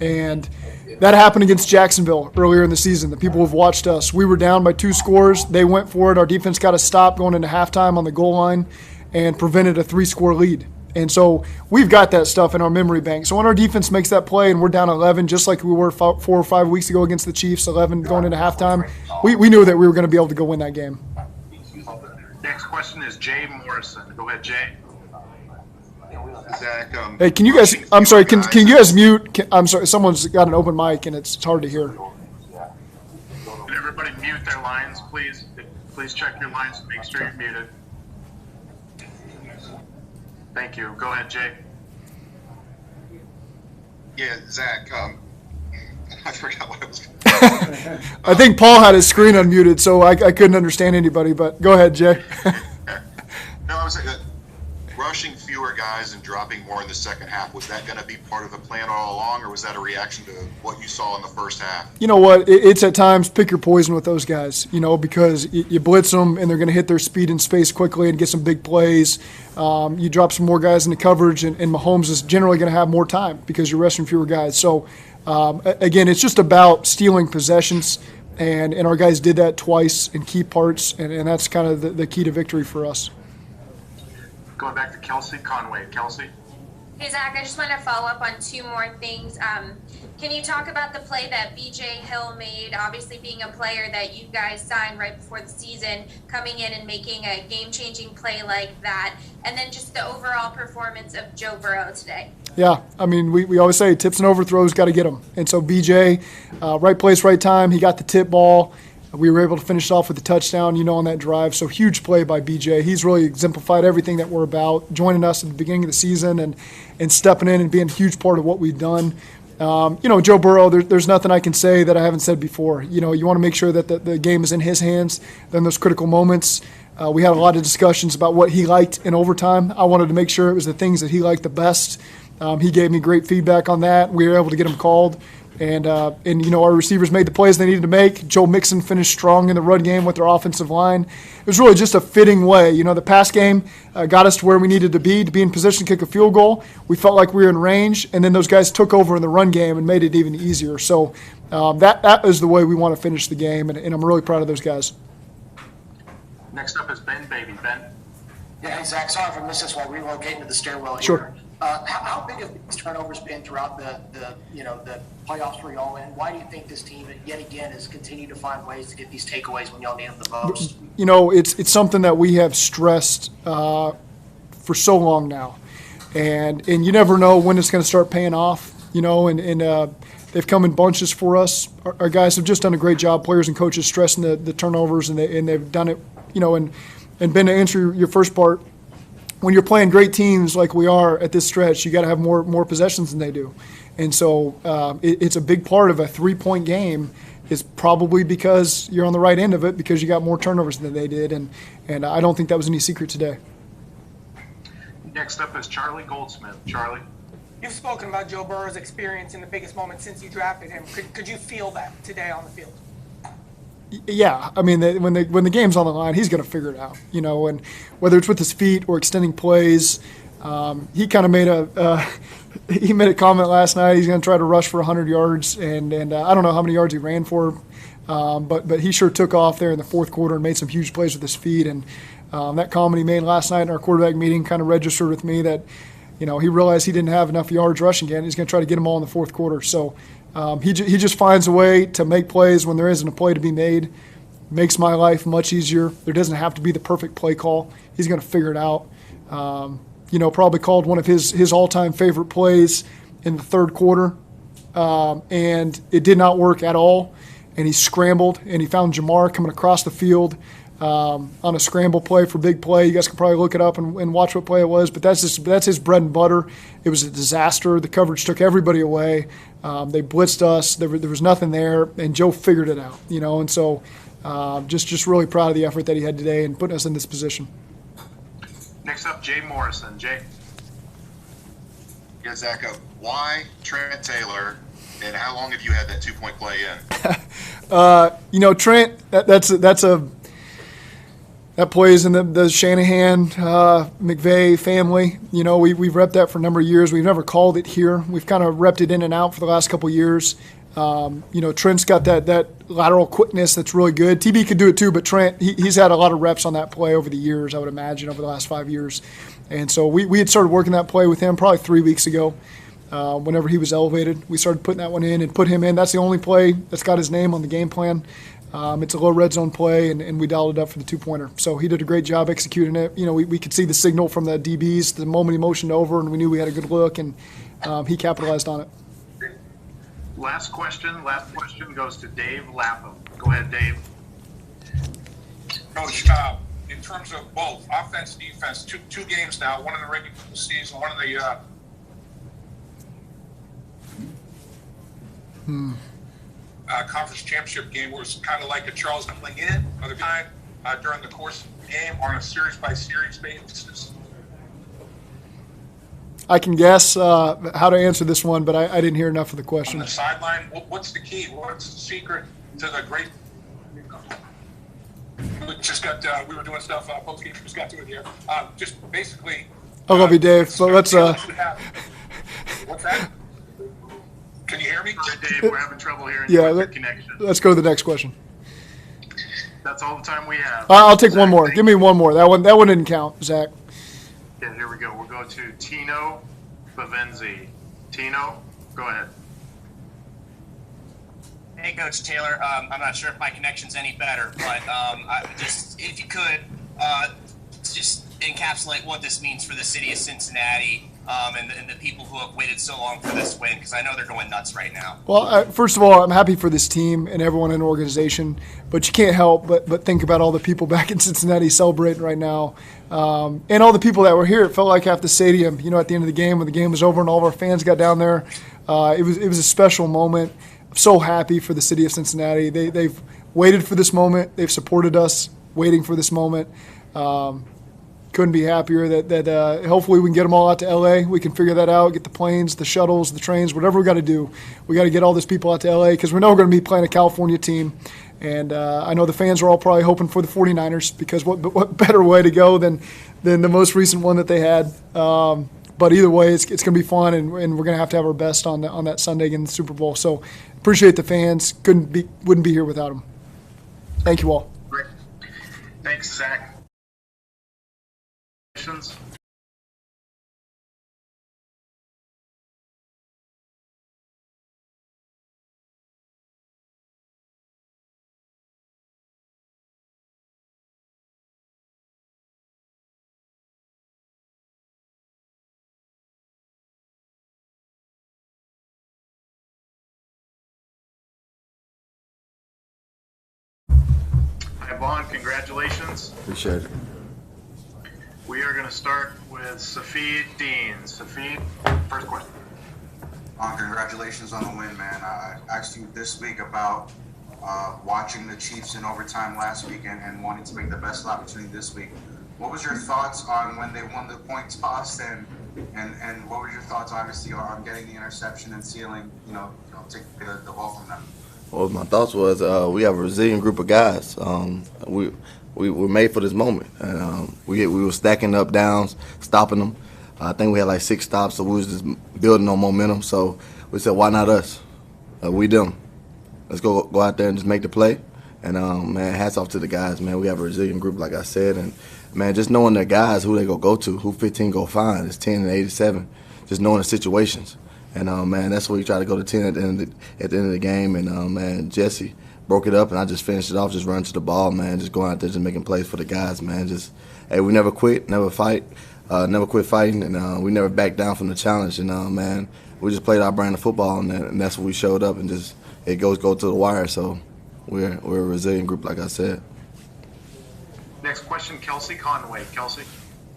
And that happened against Jacksonville earlier in the season. The people who've watched us, we were down by 2 scores. They went for it. Our defense got a stop going into halftime on the goal line and prevented a 3-score lead. And so we've got that stuff in our memory bank. So when our defense makes that play and we're down 11, just like we were 4 or 5 weeks ago against the Chiefs, 11 going into halftime, we knew that we were going to be able to go win that game. Next question is Jay Morrison. Go ahead, Jay. Zach, hey, can you guys? I'm sorry. Can you guys mute? I'm sorry. Someone's got an open mic and it's hard to hear. Can everybody mute their lines, please? Please check your lines to make sure you're muted. Thank you. Go ahead, Jay. Yeah, Zach. I forgot what I was. I think Paul had his screen unmuted, so I couldn't understand anybody. But go ahead, Jay. No, I was rushing fewer guys and dropping more in the second half. Was that going to be part of the plan all along, or was that a reaction to what you saw in the first half? You know what? It's at times pick your poison with those guys, because you blitz them and they're going to hit their speed in space quickly and get some big plays. You drop some more guys into coverage, and Mahomes is generally going to have more time because you're resting fewer guys. So, again, it's just about stealing possessions, and our guys did that twice in key parts, and that's kind of the key to victory for us. Going back to Kelsey Conway. Kelsey? Hey, Zach, I just want to follow up on 2 more things. Can you talk about the play that B.J. Hill made, obviously being a player that you guys signed right before the season, coming in and making a game-changing play like that, and then just the overall performance of Joe Burrow today? Yeah, I mean, we always say tips and overthrows, got to get them. And so B.J., right place, right time, he got the tip ball. We were able to finish off with a touchdown, on that drive. So huge play by B.J. He's really exemplified everything that we're about, joining us at the beginning of the season and stepping in and being a huge part of what we've done. Joe Burrow, there's nothing I can say that I haven't said before. You want to make sure that the game is in his hands. Then those critical moments, we had a lot of discussions about what he liked in overtime. I wanted to make sure it was the things that he liked the best. He gave me great feedback on that. We were able to get him called. And our receivers made the plays they needed to make. Joe Mixon finished strong in the run game with their offensive line. It was really just a fitting way. The pass game got us to where we needed to be in position to kick a field goal. We felt like we were in range, and then those guys took over in the run game and made it even easier. So that is the way we want to finish the game, and I'm really proud of those guys. Next up is Ben Baby. Ben? Yeah, hey, Zach, sorry if I missed this while relocating to the stairwell here. Sure. How big have these turnovers been throughout the playoffs for y'all, and why do you think this team yet again has continued to find ways to get these takeaways when y'all need them the most? It's something that we have stressed for so long now, and you never know when it's going to start paying off. And they've come in bunches for us. Our guys have just done a great job, players and coaches, stressing the turnovers, and they've done it. And Ben, to answer your first part. When you're playing great teams like we are at this stretch, you got to have more possessions than they do. And so it's a big part of a 3-point game is probably because you're on the right end of it because you got more turnovers than they did. And I don't think that was any secret today. Next up is Charlie Goldsmith. Charlie? You've spoken about Joe Burrow's experience in the biggest moment since you drafted him. Could you feel that today on the field? Yeah, I mean, when the game's on the line, he's going to figure it out, and whether it's with his feet or extending plays, he kind of made a comment last night. He's going to try to rush for 100 yards, and I don't know how many yards he ran for, but he sure took off there in the fourth quarter and made some huge plays with his feet, and that comment he made last night in our quarterback meeting kind of registered with me that, he realized he didn't have enough yards rushing again. He's going to try to get them all in the fourth quarter, so. He just finds a way to make plays when there isn't a play to be made. Makes my life much easier. There doesn't have to be the perfect play call. He's going to figure it out. Probably called one of his all-time favorite plays in the third quarter, and it did not work at all. And he scrambled, and he found Jamar coming across the field on a scramble play for big play. You guys can probably look it up and watch what play it was, but that's his bread and butter. It was a disaster. The coverage took everybody away. They blitzed us. There was nothing there, and Joe figured it out. And so just really proud of the effort that he had today and putting us in this position. Next up, Jay Morrison. Jay. Yeah, Zach, why Trent Taylor, and how long have you had that 2-point play in? Trent, that plays in the Shanahan, McVay family. You know, we've repped that for a number of years. We've never called it here. We've kind of repped it in and out for the last couple of years. You know, Trent's got that lateral quickness that's really good. TB could do it too, but Trent, he's had a lot of reps on that play over the years, I would imagine, over the last 5 years. And so we had started working that play with him probably 3 weeks ago. Whenever he was elevated, we started putting that one in and put him in. That's the only play that's got his name on the game plan. It's a low red zone play, and we dialed it up for the two-pointer. So he did a great job executing it. You know, we could see the signal from the DBs the moment he motioned over, and we knew we had a good look, and he capitalized on it. Last question goes to Dave Lapham. Go ahead, Dave. Coach, in terms of both offense, defense, two games now, one in the regular season, one in the conference championship game, where it's kind of like a Charles coming in other time during the course of the game on a series-by-series basis. I can guess how to answer this one, but I didn't hear enough of the On question. the sideline, what's the key? What's the secret to the great? We were doing stuff, Postgame just got to it here. Just basically. I love you, Dave. So let's. What's that? Can you hear me? Dave, we're having trouble hearing Yeah, you with your connection. Let's go to the next question. That's all the time we have. I'll take Zach, one more. Give me one more. That one didn't count, Zach. Yeah, here we go. We'll go to Tino Bavenzi. Tino, go ahead. Hey, Coach Taylor. I'm not sure if my connection's any better, but if you could, just encapsulate what this means for the city of Cincinnati and the people who have waited so long for this win, because I know they're going nuts right now. Well, first of all, I'm happy for this team and everyone in the organization, but you can't help but think about all the people back in Cincinnati celebrating right now, and all the people that were here. It felt like half the stadium, you know, at the end of the game, when the game was over and all of our fans got down there. It was a special moment. I'm so happy for the city of Cincinnati. They've waited for this moment. They've supported us waiting for this moment. Couldn't be happier that hopefully we can get them all out to LA. We can figure that out, get the planes, the shuttles, the trains, whatever we got to do. We got to get all these people out to LA because we know we're going to be playing a California team. And I know the fans are all probably hoping for the 49ers, because what better way to go than the most recent one that they had. But either way, it's going to be fun, and we're going to have our best on that Sunday in the Super Bowl. So appreciate the fans. Wouldn't be here without them. Thank you all. Great. Thanks, Zach. Questions? Hi, Vaughn. Congratulations. Appreciate it. We are going to start with Safid Dean. Safid, first question. Congratulations on the win, man. I asked you this week about watching the Chiefs in overtime last week and wanting to make the best opportunity this week. What was your thoughts on when they won the point toss, and what were your thoughts, obviously, on getting the interception and sealing, taking the ball from them? Well, my thoughts was we have a resilient group of guys. We were made for this moment, and we were stacking up downs, stopping them. I think we had like 6 stops, so we was just building on momentum. So we said, why not us? We them. Let's go out there and just make the play. And man, hats off to the guys, man. We have a resilient group, like I said, and man, just knowing the guys who they go to, who 15 go find. It's 10 and 87. Just knowing the situations, and man, that's where you try to go to 10 at the end of the game. And man, Jesse broke it up, and I just finished it off, just running to the ball, man, just going out there, just making plays for the guys, man. Just, hey, we never quit, never quit fighting, and we never backed down from the challenge. And man, we just played our brand of football, and that's what we showed up, and just it goes to the wire. So we're a resilient group, like I said. Next question, Kelsey Conway. Kelsey.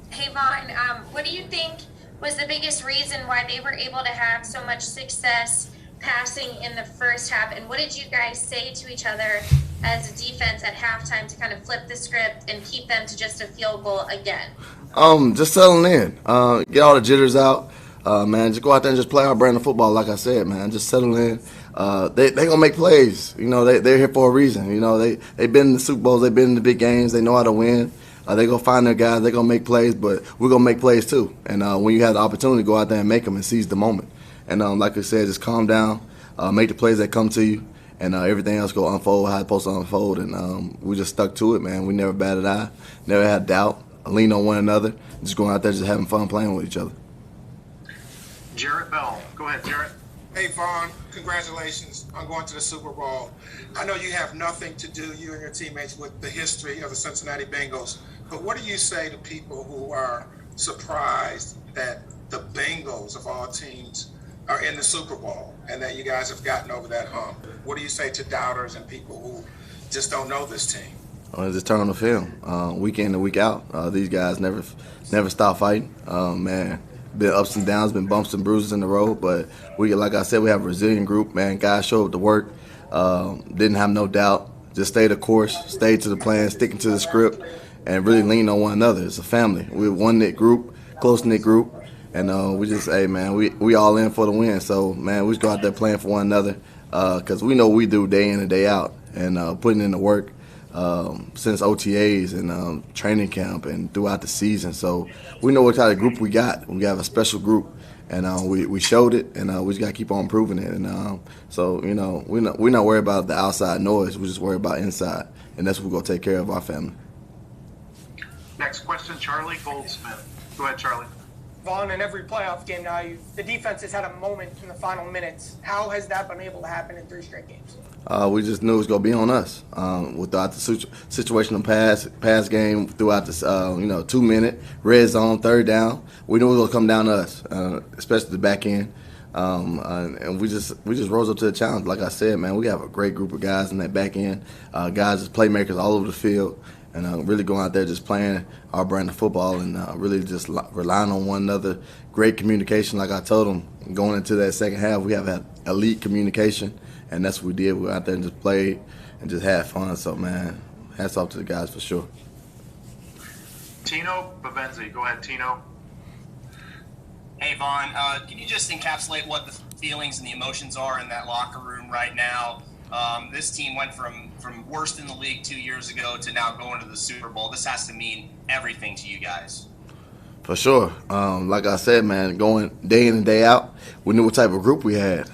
Hey, Vaughn, what do you think was the biggest reason why they were able to have so much success passing in the first half, and what did you guys say to each other as a defense at halftime to kind of flip the script and keep them to just a field goal again? Just settling in, get all the jitters out, man. Just go out there and just play our brand of football, like I said, man. Just settle in. They gonna make plays. They're here for a reason. They've been in the Super Bowls, they've been in the big games, they know how to win. They're going to find their guys. They're going to make plays, but we're going to make plays too. And when you have the opportunity, go out there and make them and seize the moment. And like I said, just calm down, make the plays that come to you, and everything else go unfold how it's supposed to unfold. And we just stuck to it, man. We never batted eye, never had doubt, lean on one another, just going out there just having fun playing with each other. Jarrett Bell. Go ahead, Jarrett. Hey, Vaughn, congratulations on going to the Super Bowl. I know you have nothing to do, you and your teammates, with the history of the Cincinnati Bengals, but what do you say to people who are surprised that the Bengals, of all teams, are in the Super Bowl and that you guys have gotten over that hump? What do you say to doubters and people who just don't know this team? Just turn on the film, week in and week out. These guys never stop fighting. Man, been ups and downs, been bumps and bruises in the road, but like I said, we have a resilient group. Man, guys showed up to work, didn't have no doubt, just stayed the course, stayed to the plan, sticking to the script, and really leaned on one another. It's a family. We're a one-knit group, close-knit group, and we just, hey, man, we all in for the win. So, man, we just go out there playing for one another because we know what we do day in and day out, and putting in the work since OTAs and training camp and throughout the season. So we know what kind of group we got. We have a special group, and we showed it, and we just got to keep on improving it. And so, you know, we're not worried about the outside noise. We're just worried about inside, and that's what we're going to take care of our family. Next question, Charlie Goldsmith. Go ahead, Charlie. Vaughn, in every playoff game now, the defense has had a moment in the final minutes. How has that been able to happen in 3 straight games? We just knew it was going to be on us. Without the situational pass game, throughout this 2-minute red zone, third down, we knew it was going to come down to us, especially the back end. And we just rose up to the challenge. Like I said, man, we have a great group of guys in that back end, guys as playmakers all over the field, and really going out there just playing our brand of football and really just relying on one another. Great communication, like I told them, going into that second half, we have had elite communication. And that's what we did. We went out there and just played and just had fun. So, man, hats off to the guys for sure. Tino Babenzi. Go ahead, Tino. Hey, Vaughn, can you just encapsulate what the feelings and the emotions are in that locker room right now? This team went from worst in the league 2 years ago to now going to the Super Bowl. This has to mean everything to you guys. For sure. Like I said, man, going day in and day out, we knew what type of group we had.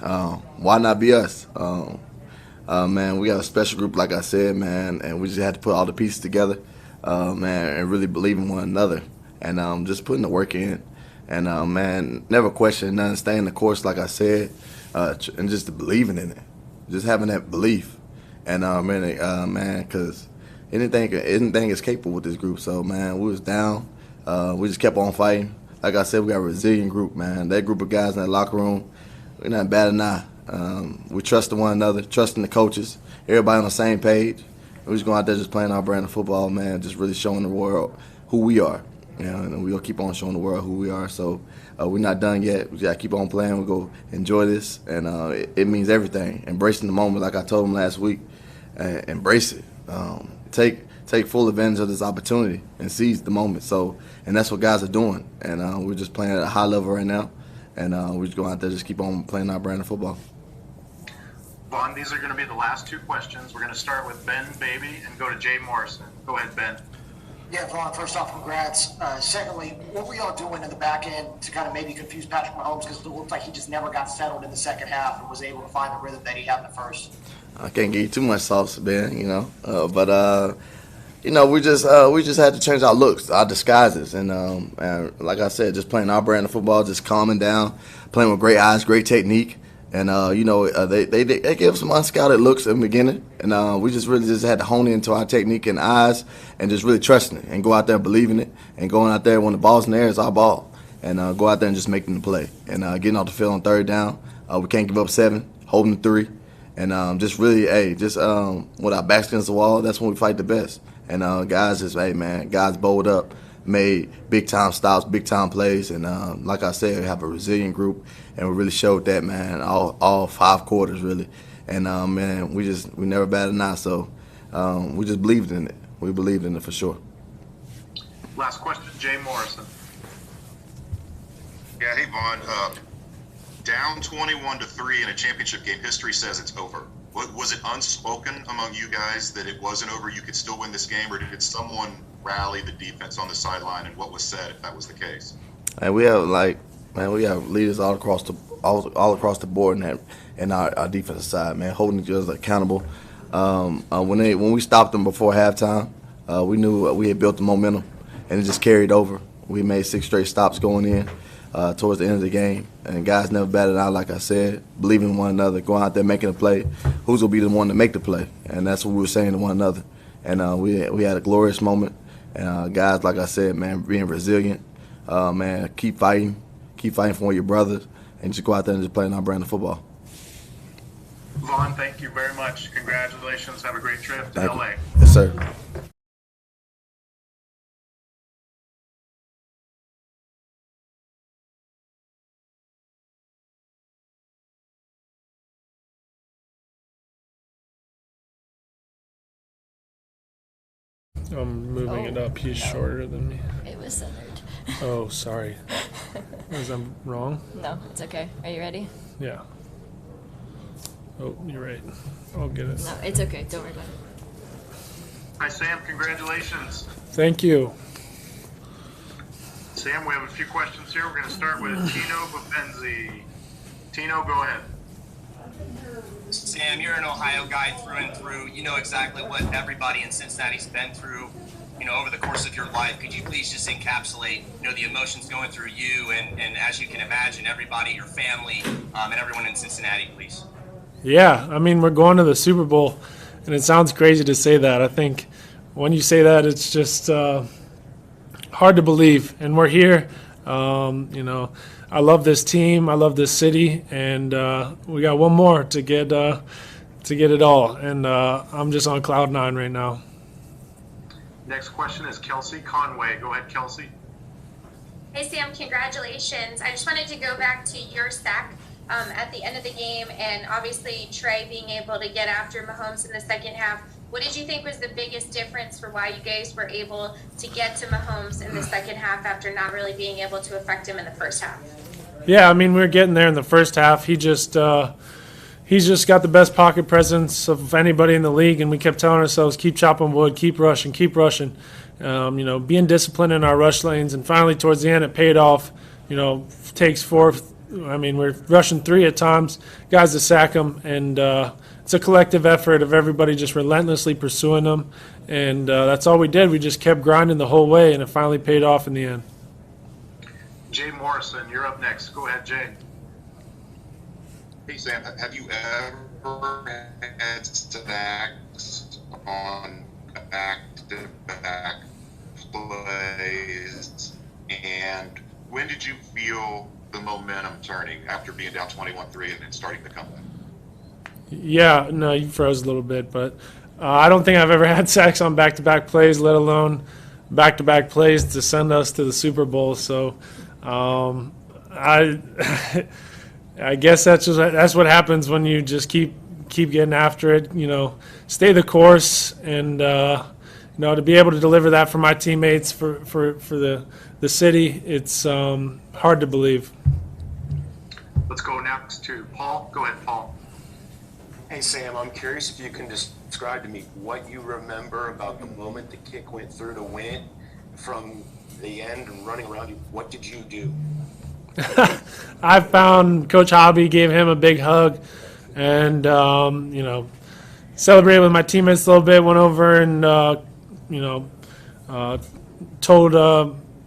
Why not be us? Man, we got a special group, like I said, man, and we just had to put all the pieces together, man, and really believe in one another. And just putting the work in. And, man, never questioning nothing, staying the course, like I said, and just believing in it. Just having that belief. And, man, because anything is capable with this group. So, man, we was down. We just kept on fighting. Like I said, we got a resilient group, man. That group of guys in that locker room, we're not bad enough. We trusting one another, trusting the coaches, everybody on the same page. We're just going out there just playing our brand of football, man, just really showing the world who we are. You know, and we're going to keep on showing the world who we are. So we're not done yet. We got to keep on playing. We're going to enjoy this, and it means everything. Embracing the moment, like I told them last week. Embrace it. Take full advantage of this opportunity and seize the moment. So, and that's what guys are doing. And we're just playing at a high level right now. And we're just going out there, just keep on playing our brand of football. Vaughn, these are going to be the last 2 questions. We're going to start with Ben Baby and go to Jay Morrison. Go ahead, Ben. Yeah, Vaughn, first off, congrats. Secondly, what were y'all doing in the back end to kind of maybe confuse Patrick Mahomes, because it looked like he just never got settled in the second half and was able to find the rhythm that he had in the first? I can't give you too much sauce, Ben, you know. We just had to change our looks, our disguises, and like I said, just playing our brand of football, just calming down, playing with great eyes, great technique, and they gave some unscouted looks in the beginning, and we just had to hone into our technique and eyes, and just really trusting it, and go out there believing it, and going out there when the ball's in the air, it's our ball, and go out there and just making the play, and getting off the field on third down. We can't give up 7, holding 3, and just really, with our backs against the wall, that's when we fight the best. And guys bowled up, made big-time stops, big-time plays. And like I said, we have a resilient group, and we really showed that, man, all 5 quarters, really. And, man, we never batted an eye, so we just believed in it. We believed in it for sure. Last question, Jay Morrison. Yeah, hey, Vaughn. Down 21-3 in a championship game, history says it's over. Was it unspoken among you guys that it wasn't over, you could still win this game, or did someone rally the defense on the sideline and what was said if that was the case? And we have leaders all across the board in our defensive side, man, holding each other accountable. When we stopped them before halftime, we knew we had built the momentum, and it just carried over. We made 6 straight stops going in towards the end of the game, and guys never batted out, like I said, believing in one another, going out there making a play. Who's going to be the one to make the play? And that's what we were saying to one another. And we had a glorious moment. And guys, like I said, man, being resilient, man, keep fighting for your brothers, and just go out there and just play our brand of football. Vaughn, thank you very much. Congratulations. Have a great trip to Thank LA. you. Yes, sir. I'm moving it up. He's shorter than me. It was centered. Oh, sorry. Was I wrong? No, it's okay. Are you ready? Yeah. Oh, you're right. I'll get it. No, it's okay. Don't worry about it. Hi, Sam. Congratulations. Thank you. Sam, we have a few questions here. We're going to start with Tino Babenzi. Tino, go ahead. Sam, you're an Ohio guy through and through. You know exactly what everybody in Cincinnati's been through, over the course of your life. Could you please just encapsulate, the emotions going through you and as you can imagine, everybody, your family, and everyone in Cincinnati, please? Yeah, I mean, we're going to the Super Bowl, and it sounds crazy to say that. I think when you say that, it's just hard to believe. And we're here. I love this team. I love this city, and we got one more to get it all. And I'm just on cloud 9 right now. Next question is Kelsey Conway. Go ahead, Kelsey. Hey, Sam, congratulations. I just wanted to go back to your sack at the end of the game, and obviously Trey being able to get after Mahomes in the second half. What did you think was the biggest difference for why you guys were able to get to Mahomes in the second half after not really being able to affect him in the first half? Yeah, I mean, we were getting there in the first half. He's just got the best pocket presence of anybody in the league, and we kept telling ourselves, keep chopping wood, keep rushing. Being disciplined in our rush lanes, and finally towards the end it paid off. Takes 4. I mean, we're rushing 3 at times, guys to sack them, and it's a collective effort of everybody just relentlessly pursuing them, and that's all we did. We just kept grinding the whole way, and it finally paid off in the end. Jay Morrison, you're up next. Go ahead, Jay. Hey, Sam, have you ever had sacks on back-to-back plays? And when did you feel the momentum turning after being down 21-3 and then starting to come back? Yeah, no, you froze a little bit, but I don't think I've ever had sacks on back-to-back plays, let alone back-to-back plays to send us to the Super Bowl. So I guess that's what happens when you just keep getting after it. Stay the course, and to be able to deliver that for my teammates, for the city, it's hard to believe. Let's go next to Paul. Go ahead, Paul. Hey, Sam, I'm curious if you can describe to me what you remember about the moment the kick went through to win from the end and running around you. What did you do? I found Coach Hobby, gave him a big hug, and celebrated with my teammates a little bit. Went over and told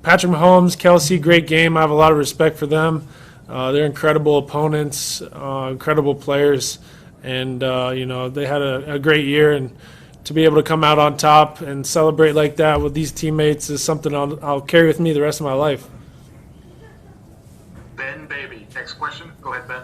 Patrick Mahomes, Kelsey, great game. I have a lot of respect for them. They're incredible opponents, incredible players, and they had a great year. And to be able to come out on top and celebrate like that with these teammates is something I'll carry with me the rest of my life. Ben Baby, next question. Go ahead, Ben.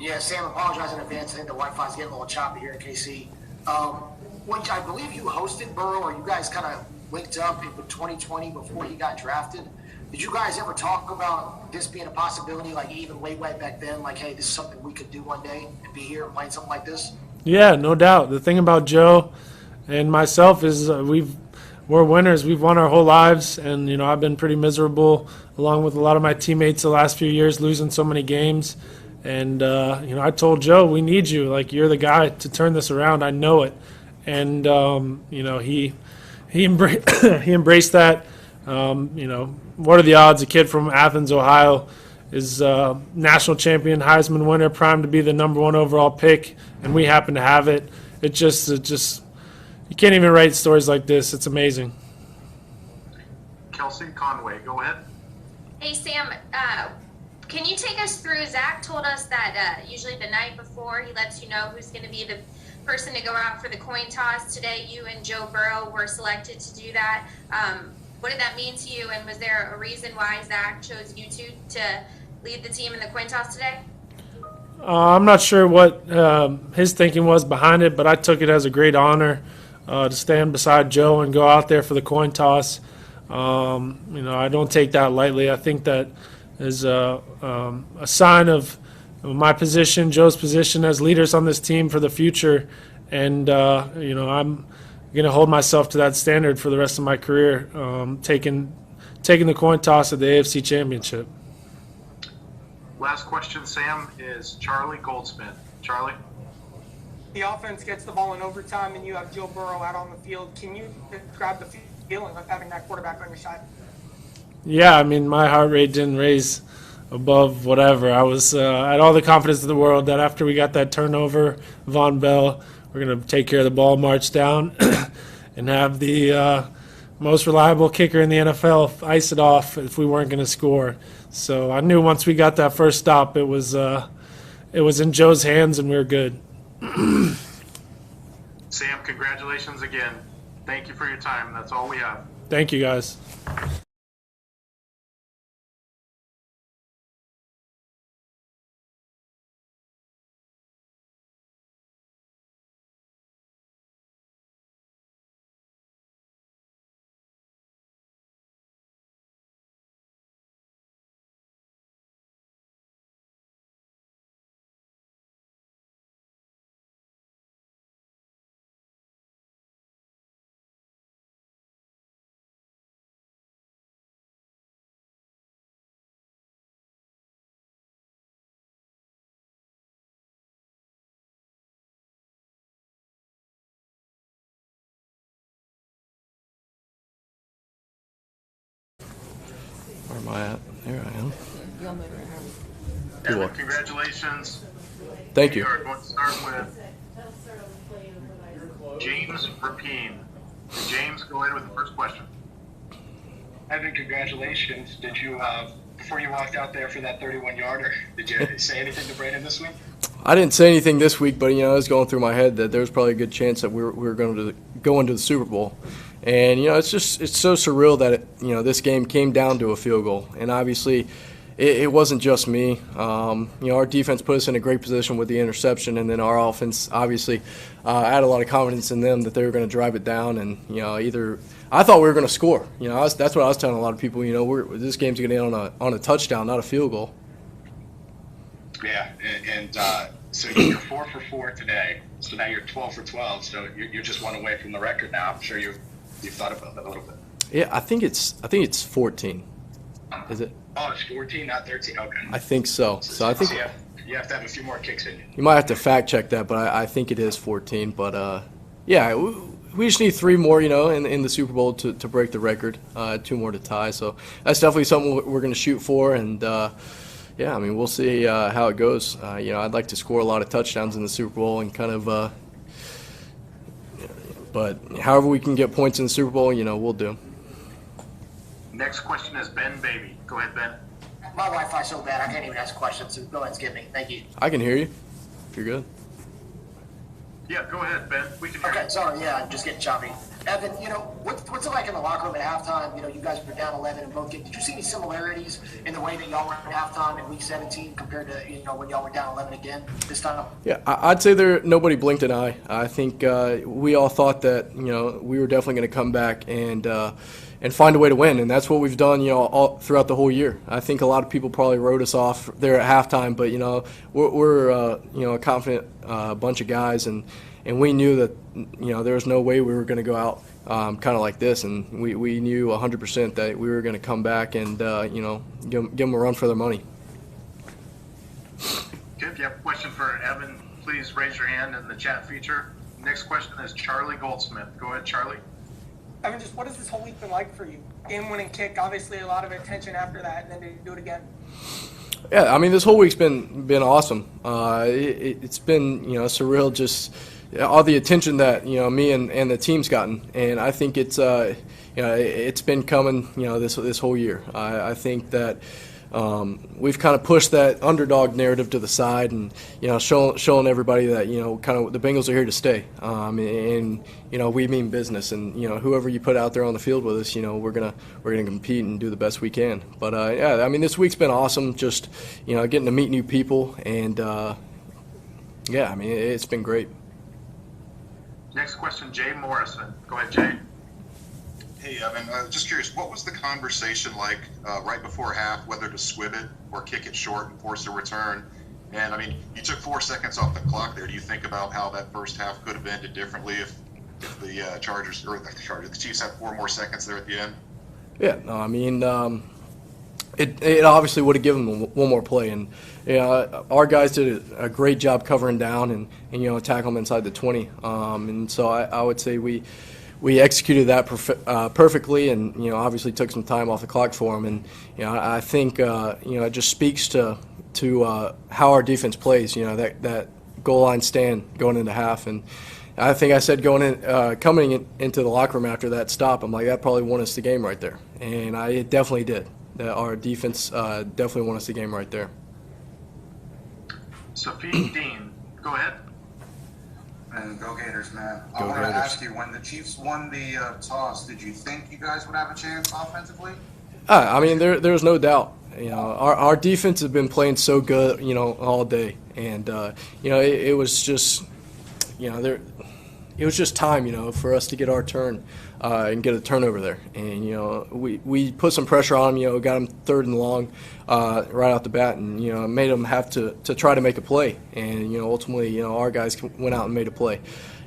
Yeah, Sam, apologize in advance. I think the Wi-Fi's getting a little choppy here in KC. I believe you hosted Burrow, or you guys kind of linked up in 2020 before he got drafted. Did you guys ever talk about this being a possibility, like even way back then, like, hey, this is something we could do one day and be here and playing something like this? Yeah, no doubt. The thing about Joe and myself is we're winners. We've won our whole lives, and I've been pretty miserable along with a lot of my teammates the last few years, losing so many games. And I told Joe, we need you. Like, you're the guy to turn this around. I know it. And he he embraced that. What are the odds? A kid from Athens, Ohio, is national champion, Heisman winner, primed to be the number 1 overall pick, and we happen to have it. It just you can't even write stories like this. It's amazing. Kelsey Conway, go ahead. Hey, Sam, can you take us through? Zach told us that usually the night before he lets you know who's going to be the person to go out for the coin toss. Today, you and Joe Burrow were selected to do that. What did that mean to you, and was there a reason why Zach chose you two to lead the team in the coin toss today? I'm not sure what his thinking was behind it, but I took it as a great honor to stand beside Joe and go out there for the coin toss. I don't take that lightly. I think that is a sign of my position, Joe's position as leaders on this team for the future, and I'm going to hold myself to that standard for the rest of my career, taking the coin toss at the AFC Championship. Last question, Sam, is Charlie Goldsmith. Charlie? The offense gets the ball in overtime, and you have Joe Burrow out on the field. Can you describe the feeling of having that quarterback on your side? Yeah, I mean, my heart rate didn't raise above whatever. I was I had all the confidence in the world that after we got that turnover, Von Bell, we're going to take care of the ball, march down, and have the most reliable kicker in the NFL ice it off if we weren't going to score. So I knew once we got that first stop, it was in Joe's hands, and we were good. Sam, congratulations again. Thank you for your time. That's all we have. Thank you, guys. Where am I at? There I am. Evan, congratulations. Thank you. We are going to start with James Rapine. James, go ahead with the first question. Evan, congratulations. Did you, before you walked out there for that 31-yarder, did you say anything to Brandon this week? I didn't say anything this week, but it was going through my head that there was probably a good chance that we were going to go into the Super Bowl. And it's so surreal that this game came down to a field goal. And obviously, it wasn't just me. Our defense put us in a great position with the interception, and then our offense obviously I had a lot of confidence in them that they were going to drive it down. And either I thought we were going to score. That's what I was telling a lot of people. This game's going to end on a touchdown, not a field goal. Yeah, and so you're 4 for 4 today. So now you're 12 for 12. So you're just one away from the record now. I'm sure you've thought about that a little bit. Yeah, I think it's 14. Is it? Oh, it's 14, not 13. Okay. I think so. So I think you have to have a few more kicks in you. You might have to fact check that, but I think it is 14. But yeah, we just need 3 more, in the Super Bowl to break the record. 2 more to tie. So that's definitely something we're going to shoot for. And yeah, I mean, we'll see how it goes. I'd like to score a lot of touchdowns in the Super Bowl and kind of. But however we can get points in the Super Bowl, we'll do. Next question is Ben Baby. Go ahead, Ben. My Wi-Fi's so bad I can't even ask questions, so go ahead and skip me. Thank you. I can hear you. If you're good. Yeah, go ahead, Ben. We can hear you. Okay, sorry, yeah, I'm just getting choppy. Evan, what's it like in the locker room at halftime? You guys were down 11 in both games. Did you see any similarities in the way that y'all were at halftime in Week 17 compared to when y'all were down 11 again this time? Yeah, I'd say nobody blinked an eye. I think we all thought that we were definitely going to come back and find a way to win, and that's what we've done all throughout the whole year. I think a lot of people probably wrote us off there at halftime, but we're a confident bunch of guys, and we knew that there was no way we were going to go out kind of like this, and we knew 100% that we were going to come back and give them a run for their money. Okay, if you have a question for Evan, please raise your hand in the chat feature. Next question is Charlie Goldsmith. Go ahead, Charlie. Evan, just what has this whole week been like for you? Game-winning kick, obviously a lot of attention after that, and then to do it again. Yeah, I mean, this whole week's been awesome. It's been surreal, just all the attention that me and the team's gotten, and I think it's it's been coming this whole year. I think that we've kind of pushed that underdog narrative to the side, and showing everybody that kind of the Bengals are here to stay, and we mean business, and whoever you put out there on the field with us, we're gonna compete and do the best we can. But yeah, I mean, this week's been awesome, just getting to meet new people, and yeah, I mean, it's been great. Next question, Jay Morrison. Go ahead, Jay. Hey, Evan, just curious, what was the conversation like right before half, whether to squib it or kick it short and force a return? And, I mean, you took 4 seconds off the clock there. Do you think about how that first half could have ended differently if the the Chiefs had 4 more seconds there at the end? Yeah, no, I mean, it obviously would have given them one more play, and our guys did a great job covering down and tackle them inside the 20. And so I would say we executed that perfectly, and obviously took some time off the clock for them. And I think it just speaks to how our defense plays. That goal line stand going into half, and I think I said coming into the locker room after that stop, I'm like, that probably won us the game right there, and it definitely did. Our defense definitely won us the game right there. Sophie Dean, go ahead. And go Gators, man. Go I want to Gators. ask you, when the Chiefs won the toss, did you think you guys would have a chance offensively? I mean, there's no doubt. Our defense has been playing so good, all day, and it was just, it was just time, for us to get our turn and get a turnover there. And we put some pressure on them, got them 3rd and long right out the bat, and made them have to try to make a play. And ultimately, our guys went out and made a play.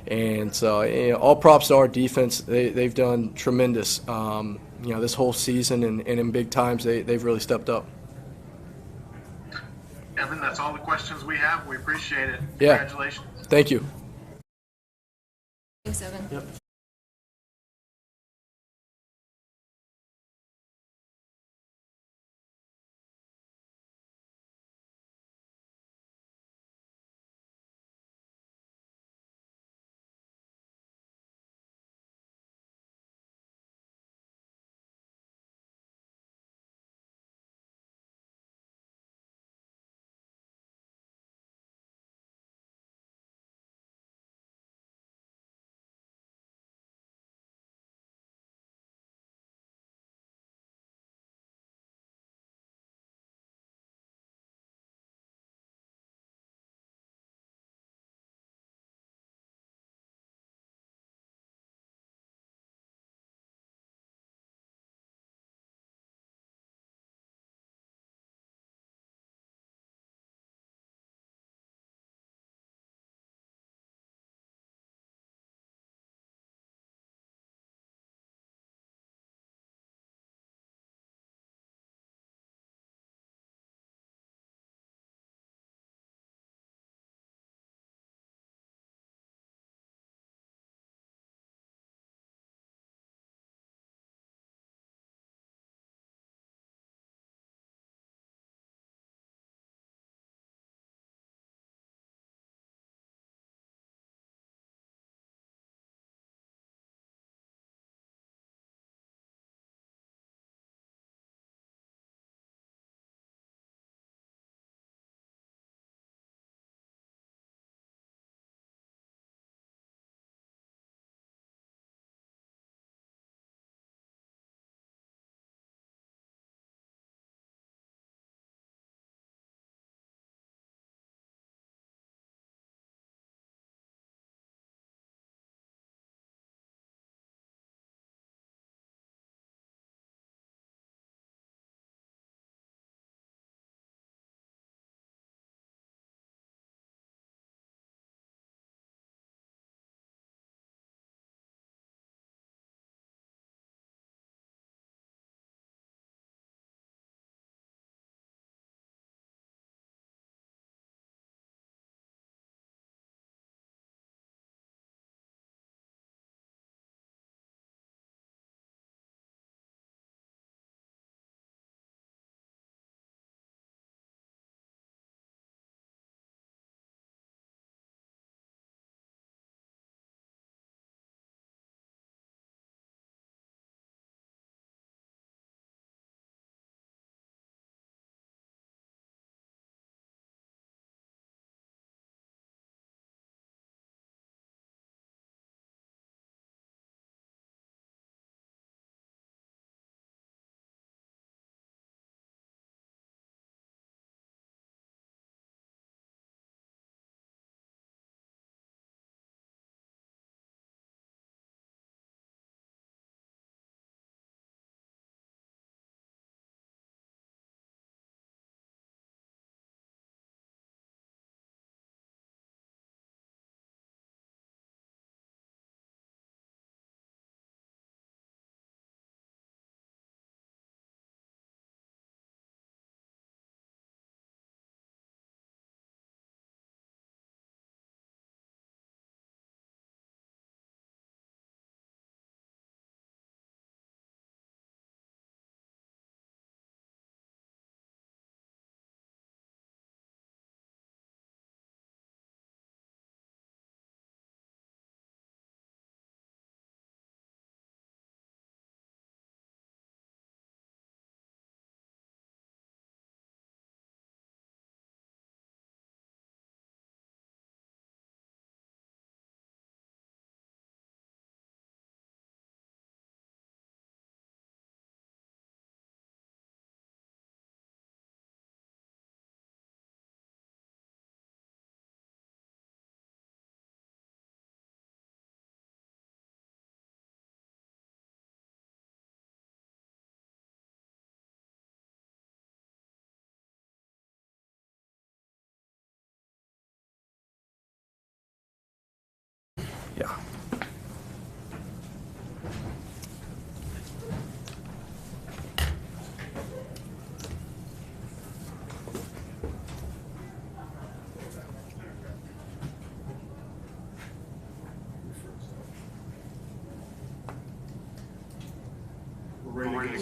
And so all props to our defense. They've done tremendous. This whole season, and in big times, they've really stepped up. Evan, that's all the questions we have. We appreciate it. Yeah. Congratulations. Thank you. Thanks, Evan. Yep.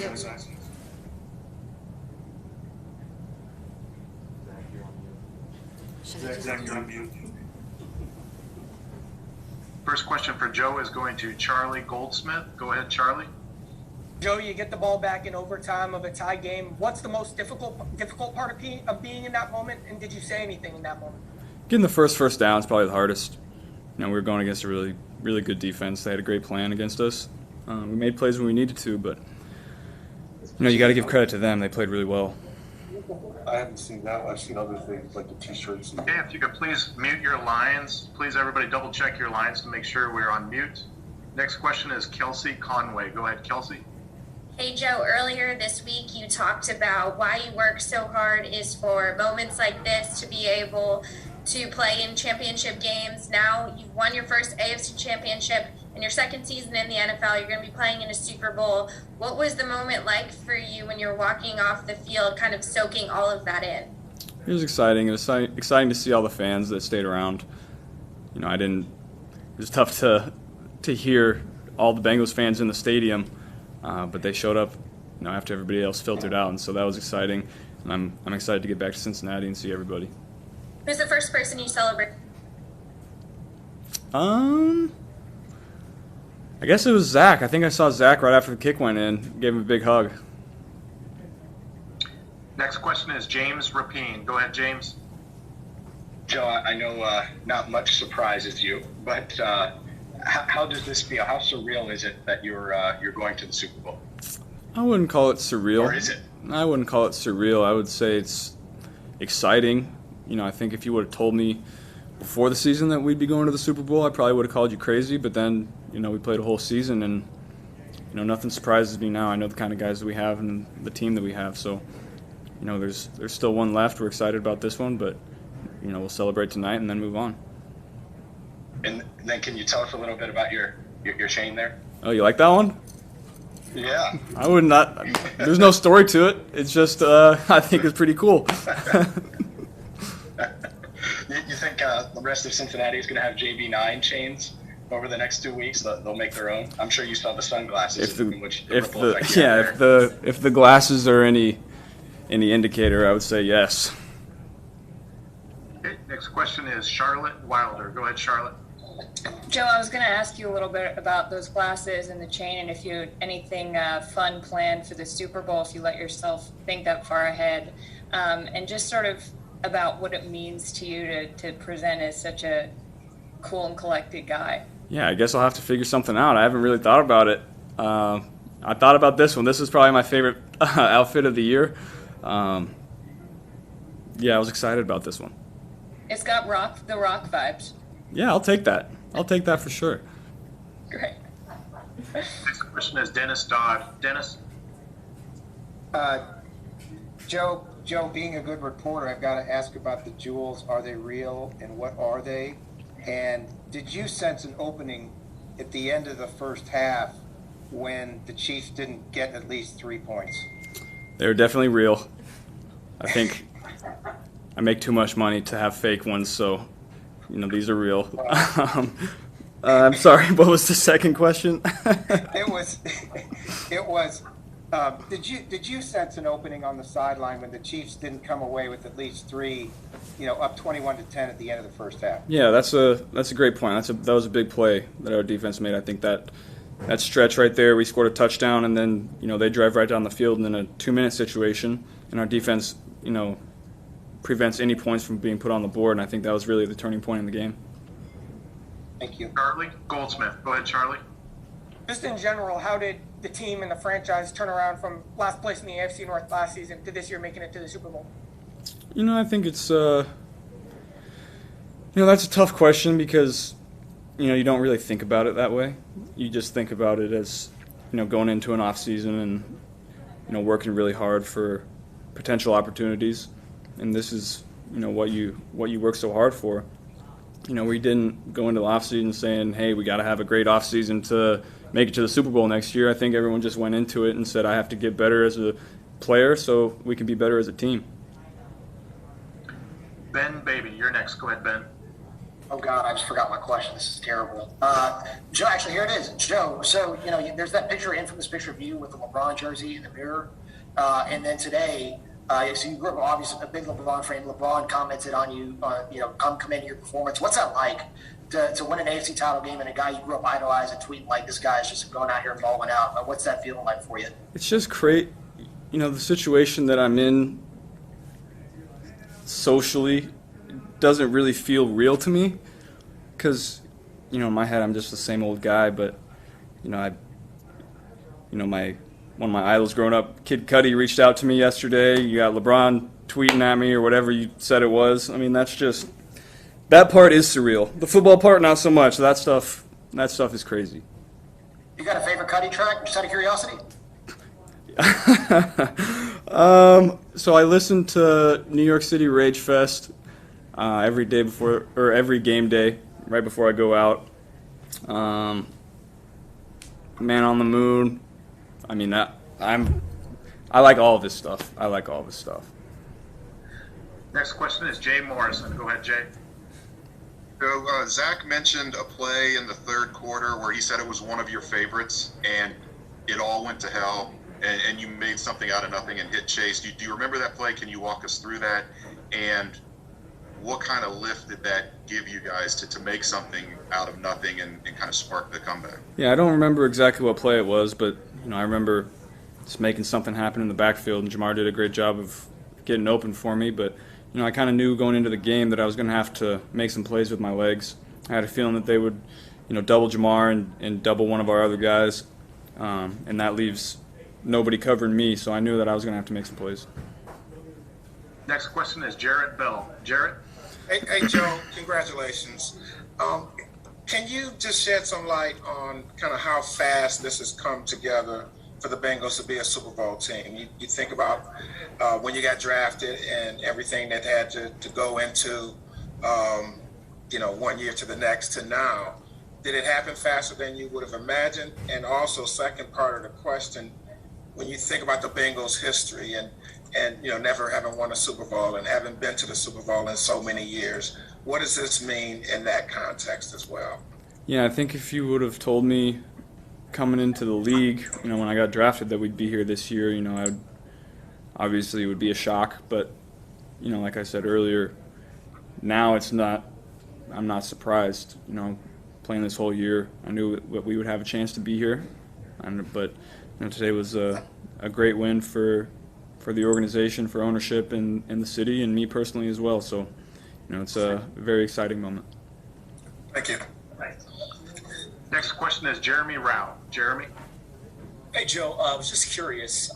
Yep. Zach, you're on mute. First question for Joe is going to Charlie Goldsmith. Go ahead, Charlie. Joe, you get the ball back in overtime of a tie game. What's the most difficult part of being in that moment, and did you say anything in that moment? Getting the first down is probably the hardest. We were going against a really good defense. They had a great plan against us. We made plays when we needed to, but you got to give credit to them. They played really well. I haven't seen that. I've seen other things like the T-shirts. Okay, if you could please mute your lines. Please, everybody, double check your lines to make sure we're on mute. Next question is Kelsey Conway. Go ahead, Kelsey. Hey Joe, earlier this week you talked about why you work so hard is for moments like this to be able to play in championship games. Now you've won your first AFC championship. In your second season in the NFL, you're going to be playing in a Super Bowl. What was the moment like for you when you're walking off the field, kind of soaking all of that in? It was exciting. It was exciting to see all the fans that stayed around. It was tough to hear all the Bengals fans in the stadium, but they showed up, after everybody else filtered out, and so that was exciting. And I'm excited to get back to Cincinnati and see everybody. Who's the first person you celebrate? I guess it was Zach. I think I saw Zach right after the kick went in. Gave him a big hug. Next question is James Rapine. Go ahead, James. Joe, I know not much surprises you, but how does this feel? How surreal is it that you're going to the Super Bowl? I wouldn't call it surreal. Or is it? I wouldn't call it surreal. I would say it's exciting. I think if you would have told me before the season that we'd be going to the Super Bowl, I probably would have called you crazy. But then, we played a whole season, and nothing surprises me now. I know the kind of guys that we have and the team that we have. So, there's still one left. We're excited about this one, but we'll celebrate tonight and then move on. And then can you tell us a little bit about your chain there? Oh, you like that one? Yeah. I would not. There's no story to it. It's just I think it's pretty cool. You think the rest of Cincinnati is going to have JB9 chains over the next 2 weeks? They'll make their own. I'm sure you saw the sunglasses. If the glasses are any indicator, I would say yes. Okay, next question is Charlotte Wilder. Go ahead, Charlotte. Joe, I was going to ask you a little bit about those glasses and the chain, and if you had anything fun planned for the Super Bowl, if you let yourself think that far ahead, and just sort of about what it means to you to present as such a cool and collected guy. Yeah, I guess I'll have to figure something out. I haven't really thought about it. I thought about this one. This is probably my favorite outfit of the year. Yeah, I was excited about this one. It's got the rock vibes. Yeah, I'll take that. I'll take that for sure. Great. Next question is Dennis Dodd. Dennis? Joe, being a good reporter, I've got to ask about the jewels. Are they real, and what are they? And did you sense an opening at the end of the first half when the Chiefs didn't get at least 3 points? They were definitely real. I think I make too much money to have fake ones, so these are real. I'm sorry, what was the second question? It was. Did you sense an opening on the sideline when the Chiefs didn't come away with at least 3, up 21-10 at the end of the first half? Yeah, that's a great point. That was a big play that our defense made. I think that stretch right there, we scored a touchdown, and then they drive right down the field, and in a 2-minute situation, and our defense prevents any points from being put on the board, and I think that was really the turning point in the game. Thank you. Charlie Goldsmith. Go ahead, Charlie. Just in general, how did the team and the franchise turn around from last place in the AFC North last season to this year making it to the Super Bowl? I think it's that's a tough question because you don't really think about it that way. You just think about it as going into an off season and working really hard for potential opportunities, and this is what you work so hard for. We didn't go into the off season saying, hey, we got to have a great off season to make it to the Super Bowl next year. I think everyone just went into it and said, I have to get better as a player so we can be better as a team. Ben Baby, you're next. Go ahead, Ben. Oh God, I just forgot my question. This is terrible. Joe, actually, here it is. Joe, so there's that picture, infamous picture of you with the LeBron jersey in the mirror, and then today, so you grew up obviously a big LeBron fan. LeBron commented on you, commending your performance. What's that like to win an AFC title game and a guy you grew up idolizing and tweeting like this guy's just going out here and balling out? What's that feeling like for you? It's just great. The situation that I'm in socially doesn't really feel real to me because, in my head I'm just the same old guy. But, one of my idols growing up, Kid Cudi, reached out to me yesterday. You got LeBron tweeting at me or whatever you said it was. I mean, that part is surreal. The football part, not so much. That stuff is crazy. You got a favorite Cudi track, just out of curiosity? So I listen to New York City Rage Fest every game day, right before I go out. Man on the Moon. I mean, I like all of his stuff. Next question is Jay Morrison. Go ahead, Jay. So Zach mentioned a play in the third quarter where he said it was one of your favorites, and it all went to hell, and you made something out of nothing and hit Chase. Do you remember that play? Can you walk us through that? And what kind of lift did that give you guys to make something out of nothing and kind of spark the comeback? Yeah, I don't remember exactly what play it was, but I remember just making something happen in the backfield, and Jamar did a great job of getting open for me. But I kind of knew going into the game that I was going to have to make some plays with my legs. I had a feeling that they would, double Jamar and double one of our other guys, and that leaves nobody covering me. So I knew that I was going to have to make some plays. Next question is Jarrett Bell. Jarrett? Hey, Joe, congratulations. Can you just shed some light on kind of how fast this has come together for the Bengals to be a Super Bowl team? You think about when you got drafted and everything that had to go into, 1 year to the next to now. Did it happen faster than you would have imagined? And also, second part of the question, when you think about the Bengals' history and never having won a Super Bowl and having been to the Super Bowl in so many years, what does this mean in that context as well? Yeah, I think if you would have told me coming into the league, when I got drafted that we'd be here this year, obviously it would be a shock. But, like I said earlier, now I'm not surprised. Playing this whole year, I knew that we would have a chance to be here. But today was a great win for the organization, for ownership in the city, and me personally as well. So, it's a very exciting moment. Thank you. Next question is Jeremy Rao. Jeremy? Hey, Joe, I was just curious.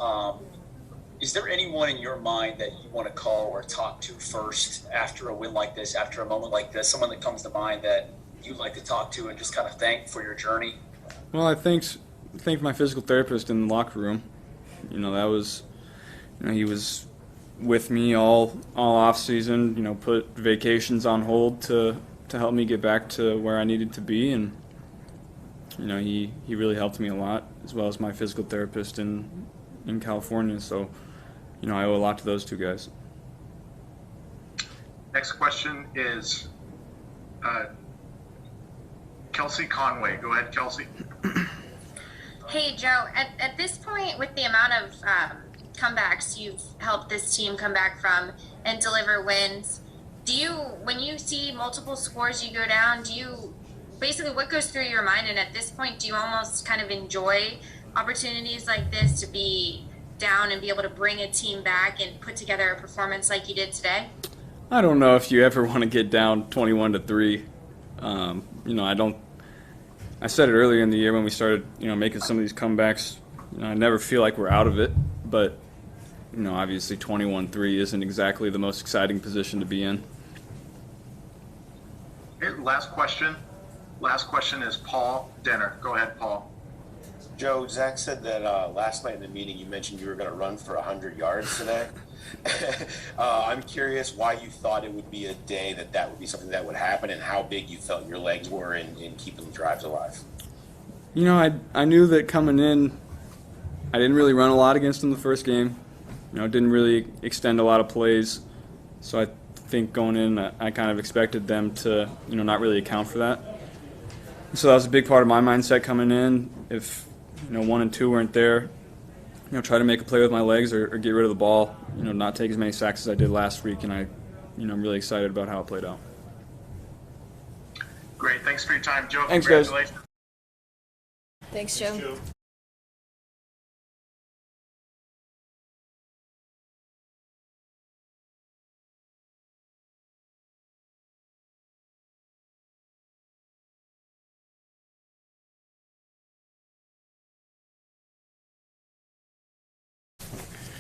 Is there anyone in your mind that you want to call or talk to first after a win like this, after a moment like this? Someone that comes to mind that you'd like to talk to and just kind of thank for your journey? Well, I thank my physical therapist in the locker room. That was, he was with me all off season. Put vacations on hold to help me get back to where I needed to be, and he really helped me a lot, as well as my physical therapist in California. So, I owe a lot to those two guys. Next question is Kelsey Conway. Go ahead, Kelsey. Hey, Joe, at this point, with the amount of comebacks you've helped this team come back from and deliver wins, when you see multiple scores you go down, basically what goes through your mind? And at this point, do you almost kind of enjoy opportunities like this to be down and be able to bring a team back and put together a performance like you did today? I don't know if you ever want to get down 21-3. I said it earlier in the year when we started, making some of these comebacks. I never feel like we're out of it, but obviously 21-3 isn't exactly the most exciting position to be in. Okay, last question. Last question is Paul Denner. Go ahead, Paul. Joe, Zach said that last night in the meeting you mentioned you were going to run for 100 yards today. I'm curious why you thought it would be a day that would be something that would happen, and how big you felt your legs were in keeping the drives alive. I knew that coming in, I didn't really run a lot against them the first game. Didn't really extend a lot of plays. So I think going in, I kind of expected them to, not really account for that. So that was a big part of my mindset coming in. If 1 and 2 weren't there, try to make a play with my legs or get rid of the ball. Not take as many sacks as I did last week, and I'm really excited about how it played out. Great. Thanks for your time, Joe. Thanks, guys. Congratulations. Thanks, Joe.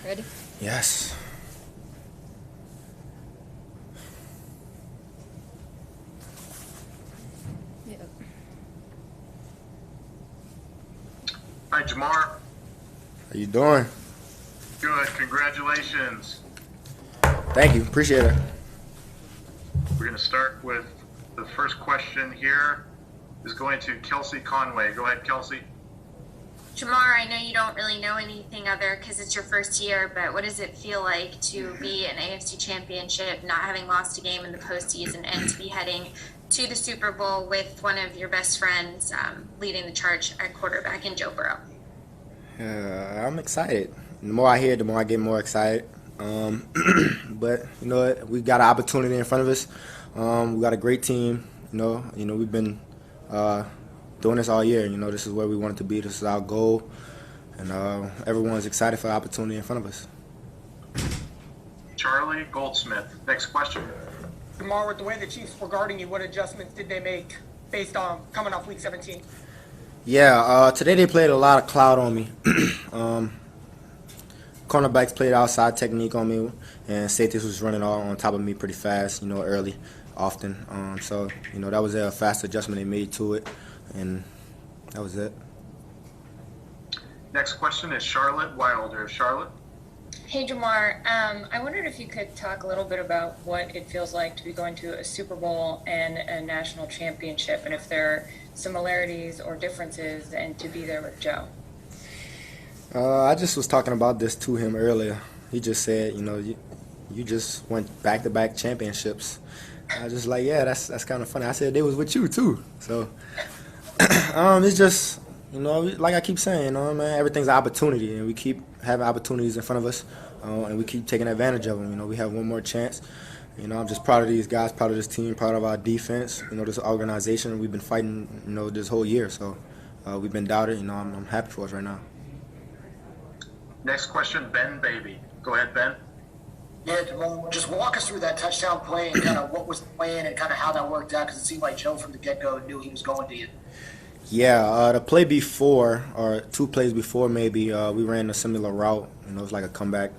Ready? Yes. Yep. Hi, Jamar. How you doing? Good. Congratulations. Thank you. Appreciate it. We're going to start with the first question here is going to Kelsey Conway. Go ahead, Kelsey. Jamar, I know you don't really know anything other because it's your first year, but what does it feel like to be an AFC championship, not having lost a game in the postseason, and to be heading to the Super Bowl with one of your best friends leading the charge at quarterback in Joe Burrow? I'm excited. The more I hear, the more I get more excited. But you know what? We got an opportunity in front of us. We got a great team. We've been doing this all year. This is where we wanted to be. This is our goal, and everyone's excited for the opportunity in front of us. Charlie Goldsmith. Next question. Jamar, with the way the Chiefs were guarding you, what adjustments did they make based on coming off Week 17? Yeah, today they played a lot of cloud on me. Cornerbacks played outside technique on me, and safeties was running all on top of me pretty fast, early, often. So, that was a fast adjustment they made to it, and that was it. Next question is Charlotte Wilder. Charlotte? Hey, Jamar. I wondered if you could talk a little bit about what it feels like to be going to a Super Bowl and a national championship, and if there are similarities or differences, and to be there with Joe. I just was talking about this to him earlier. He just said, you just went back-to-back championships. I was just like, yeah, that's kind of funny. I said they was with you too. So it's just, like I keep saying, man, everything's an opportunity, and we keep having opportunities in front of us, and we keep taking advantage of them. We have one more chance. I'm just proud of these guys, proud of this team, proud of our defense. This organization. We've been fighting, this whole year. So we've been doubted. I'm happy for us right now. Next question, Ben Baby. Go ahead, Ben. Yeah, well, just walk us through that touchdown play and kind of what was the plan and kind of how that worked out, because it seemed like Joe from the get-go knew he was going to you. Yeah, the play before, or 2 plays before maybe, we ran a similar route. It was like a comeback,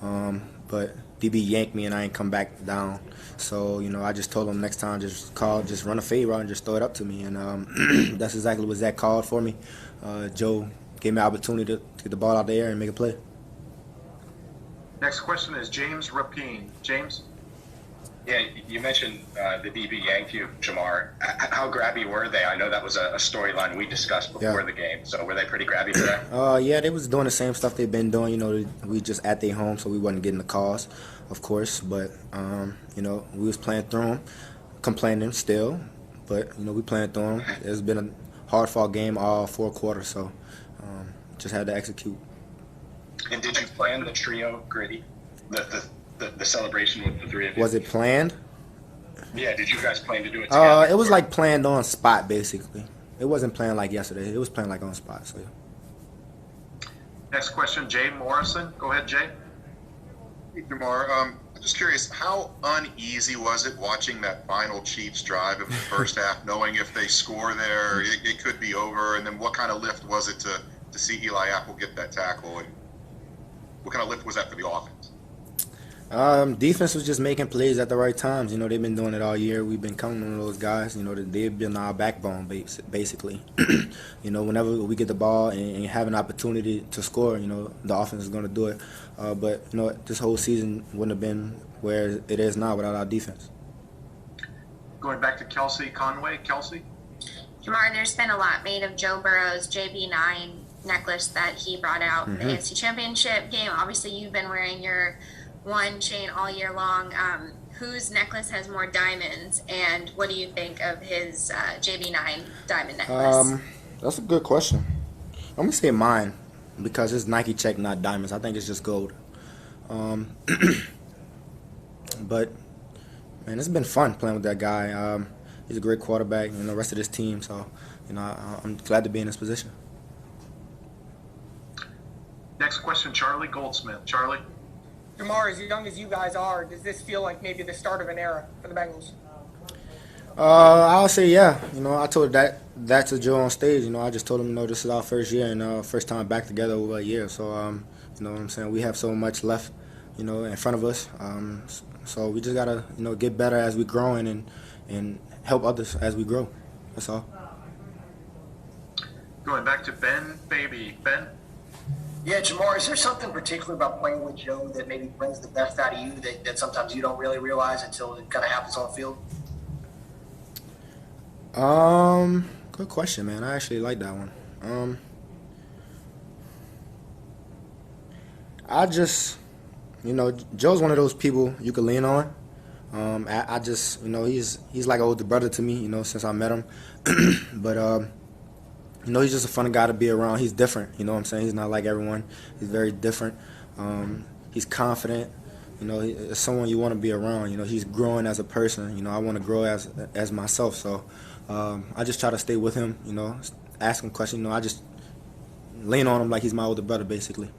but DB yanked me and I ain't come back down. So, I just told him next time just run a fade route and just throw it up to me. And that's exactly what Zach called for me. Joe gave me an opportunity to get the ball out there and make a play. Next question is James Rapine. James? Yeah, you mentioned the DB yanked you, Jamar. How grabby were they? I know that was a storyline we discussed before the game. So were they pretty grabby today? Yeah, they was doing the same stuff they've been doing. We just at their home, so we wasn't getting the calls, of course. But, we was playing through them, complaining still. But, we playing through them. It's been a hard-fought game all 4 quarters, so just had to execute. And did you plan the trio gritty? The celebration with the 3 of you? Was it planned? Yeah, did you guys plan to do it together? It was like planned on spot, basically. It wasn't planned like yesterday. It was planned like on spot, so yeah. Next question, Jay Morrison. Go ahead, Jay. Hey, Jamar, I'm just curious, how uneasy was it watching that final Chiefs drive of the first half, knowing if they score there, it could be over, and then what kind of lift was it to see Eli Apple get that tackle, and what kind of lift was that for the offense? Defense was just making plays at the right times. They've been doing it all year. We've been counting on those guys. They've been our backbone, basically. Whenever we get the ball and have an opportunity to score, the offense is going to do it. But, this whole season wouldn't have been where it is now without our defense. Going back to Kelsey Conway. Kelsey? Jamar, there's been a lot made of Joe Burrow's JB9 necklace that he brought out in the AFC Championship game. Obviously, you've been wearing your one chain all year long. whose necklace has more diamonds, and what do you think of his JB9 diamond necklace? That's a good question. I'm gonna say mine because it's Nike check, not diamonds. I think it's just gold. But man, it's been fun playing with that guy. He's a great quarterback, and the rest of this team. So, I'm glad to be in this position. Next question, Charlie Goldsmith. Charlie. Jamar, as young as you guys are, does this feel like maybe the start of an era for the Bengals? I'll say yeah. I told that to Joe on stage. I just told him, this is our first year and first time back together over a year. So, you know what I'm saying? We have so much left, in front of us. So we just gotta, get better as we grow and help others as we grow. That's all. Going back to Ben Baby. Ben. Yeah, Jamar, is there something particular about playing with Joe that maybe brings the best out of you that sometimes you don't really realize until it kind of happens on the field? Good question, man. I actually like that one. I just, Joe's one of those people you can lean on. I just, he's like an older brother to me, since I met him. But, he's just a fun guy to be around. He's different, you know what I'm saying? He's not like everyone. He's very different. He's confident. It's someone you want to be around. He's growing as a person. I want to grow as myself. So I just try to stay with him, ask him questions. I just lean on him like he's my older brother, basically.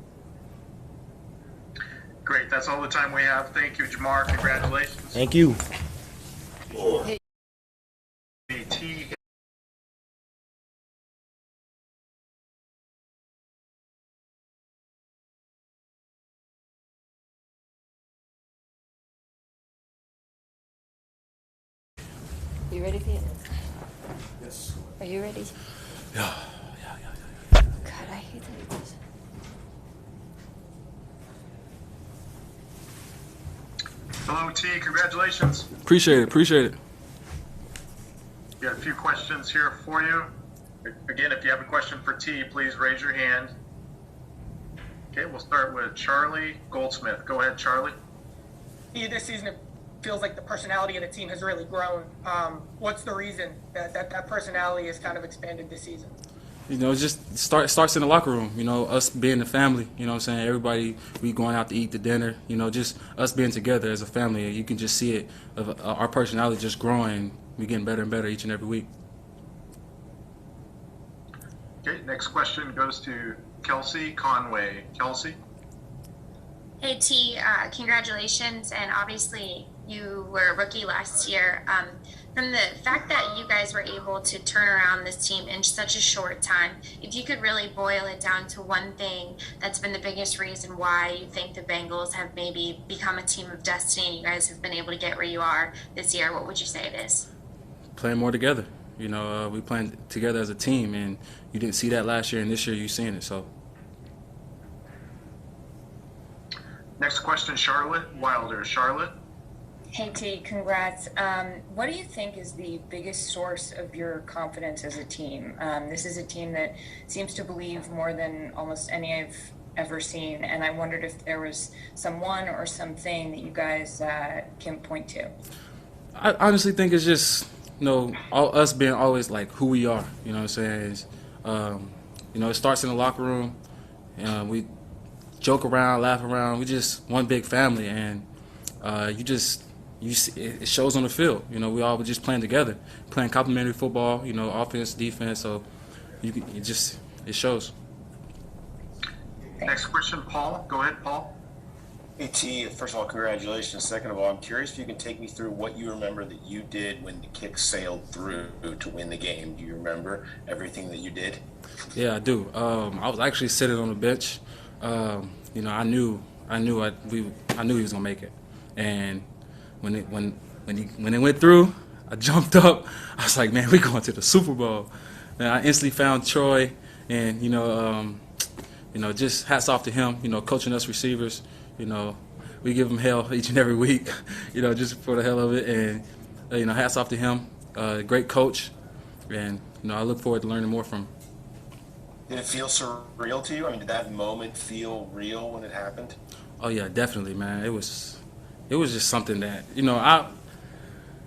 Great. That's all the time we have. Thank you, Jamar. Congratulations. Thank you. Hey. You ready, Pete? Yes. Are you ready? Yeah. God, I hate that. Hello, T. Congratulations. Appreciate it. We got a few questions here for you. Again, if you have a question for T, please raise your hand. Okay, we'll start with Charlie Goldsmith. Go ahead, Charlie. This season, it feels like the personality of the team has really grown. What's the reason that personality has kind of expanded this season? It just starts in the locker room, us being the family, what I'm saying? Everybody, we going out to eat the dinner, just us being together as a family. You can just see it, our personality just growing. We getting better and better each and every week. Okay, next question goes to Kelsey Conway. Kelsey? Hey, T, congratulations, and obviously you were a rookie last year. From the fact that you guys were able to turn around this team in such a short time, if you could really boil it down to one thing that's been the biggest reason why you think the Bengals have maybe become a team of destiny and you guys have been able to get where you are this year, what would you say it is? Playing more together. We playing together as a team, and you didn't see that last year, and this year you're seeing it, so. Next question, Charlotte Wilder. Charlotte? Hey T, congrats. What do you think is the biggest source of your confidence as a team? This is a team that seems to believe more than almost any I've ever seen, and I wondered if there was someone or something that you guys can point to. I honestly think it's just, us being always like who we are, what I'm saying? It starts in the locker room, we joke around, laugh around, we just one big family, and it shows on the field. We all were just playing together, playing complementary football. Offense, defense. So it shows. Next question, Paul. Go ahead, Paul. Hey T, first of all, congratulations. Second of all, I'm curious if you can take me through what you remember that you did when the kick sailed through to win the game. Do you remember everything that you did? Yeah, I do. I was actually sitting on the bench. I knew he was gonna make it, and when it went through, I jumped up. I was like, man, we're going to the Super Bowl. And I instantly found Troy, and just hats off to him. Coaching us receivers. We give him hell each and every week. Just for the hell of it, and hats off to him. Great coach, and I look forward to learning more from him. Did it feel surreal to you? I mean, did that moment feel real when it happened? Oh yeah, definitely, man. It was it was just something that,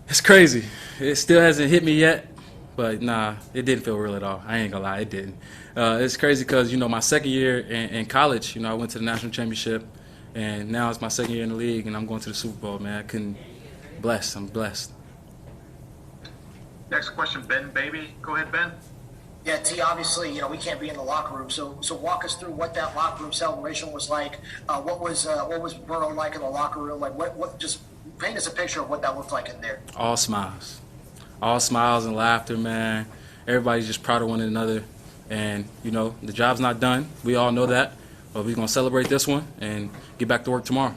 it's crazy. It still hasn't hit me yet, but nah, it didn't feel real at all. I ain't gonna lie, it didn't. It's crazy because, my second year in college, I went to the national championship, and now it's my second year in the league, and I'm going to the Super Bowl, man. I'm blessed. Next question, Ben Baby. Go ahead, Ben. Yeah, T, obviously, we can't be in the locker room, so walk us through what that locker room celebration was like. What was Burrow like in the locker room? Like, what just paint us a picture of what that looked like in there. All smiles and laughter, man. Everybody's just proud of one another, and the job's not done. We all know that, but we're gonna celebrate this one and get back to work tomorrow.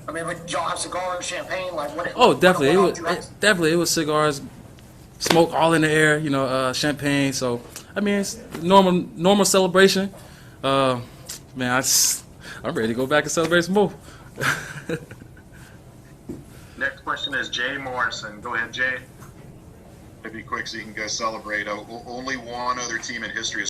I mean, but y'all have cigars, champagne, like what? Oh, definitely. It was cigars, smoke all in the air, champagne. So, I mean, it's normal celebration. Man, I'm ready to go back and celebrate some more. Next question is Jay Morrison. Go ahead, Jay. It'd be quick so you can go celebrate. Only one other team in history has